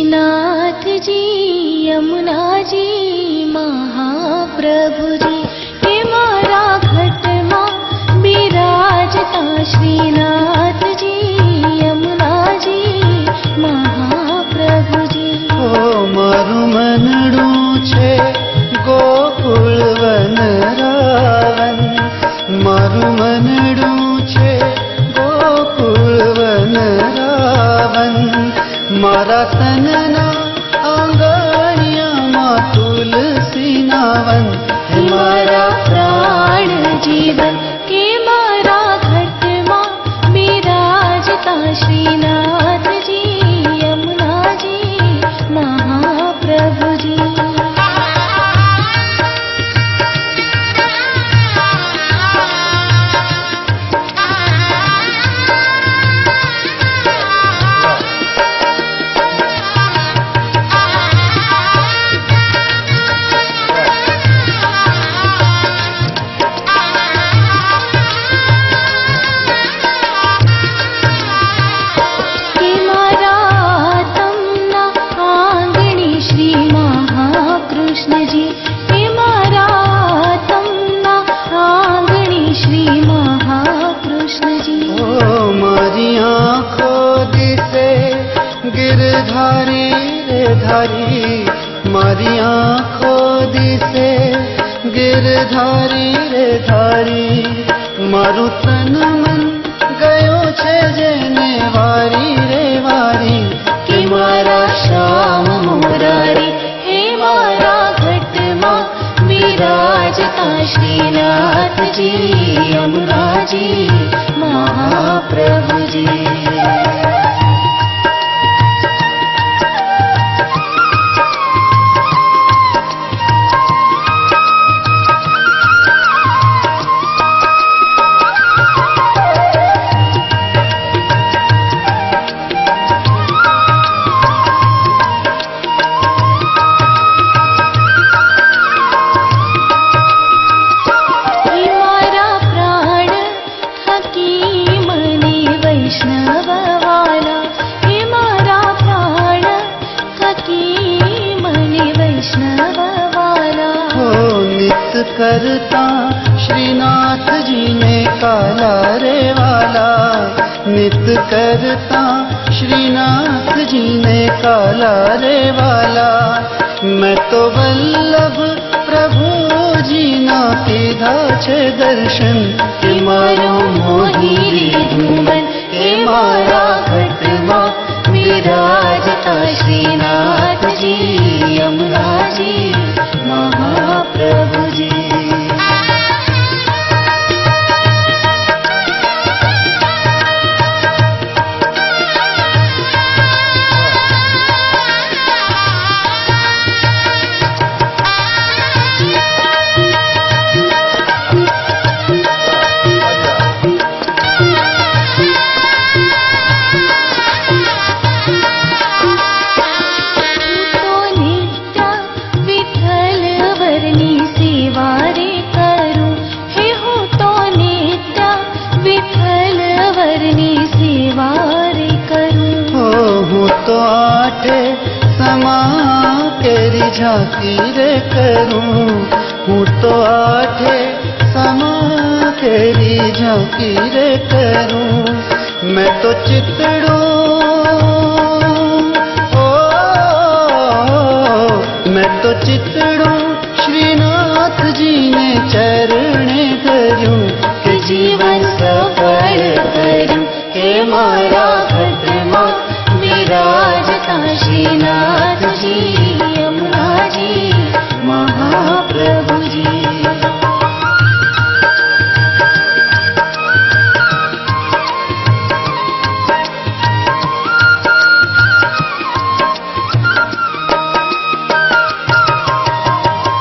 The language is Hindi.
नाथ जी यमुना जी महाप्रभु जी हे मारा घट मां बिराजता श्रीनाथ जी यमुना जी महाप्रभु जी। ओ मारू मनडू छे गोकुल वन रावण, मारू मनडू छे गोकुल वन रावण, मारा तनना आंगणिया मां तुलसी नावन, हे मारा प्राण जीवन के मारा घट मां बिराजता श्रीनाथ जी यमुना जी महाप्रभु जी। गिरधारी रे धारी, मारी आँखों दिसे गिरधारी रे धारी, मारू तन मन गयो छे जेने वारी रे वारी, कि मारा श्याम मुरारी हे मारा घट मां बिराजता श्रीनाथ जी यमुना जी महाप्रभु जी। करता श्रीनाथ जी ने काला रे वाला, नित करता श्रीनाथ जी ने काला रे वाला, मैं तो वल्लभ प्रभु जी ना कीधा छे दर्शन, के मारो मोही धूमन के मारा घट मां विराजता श्रीनाथ जी यमुना जी महाप्रभु जी। झांकी रे करूं हूँ तो आठे समा तेरी झांकी रे करूं, मैं तो चितड़ू मैं तो चितड़ू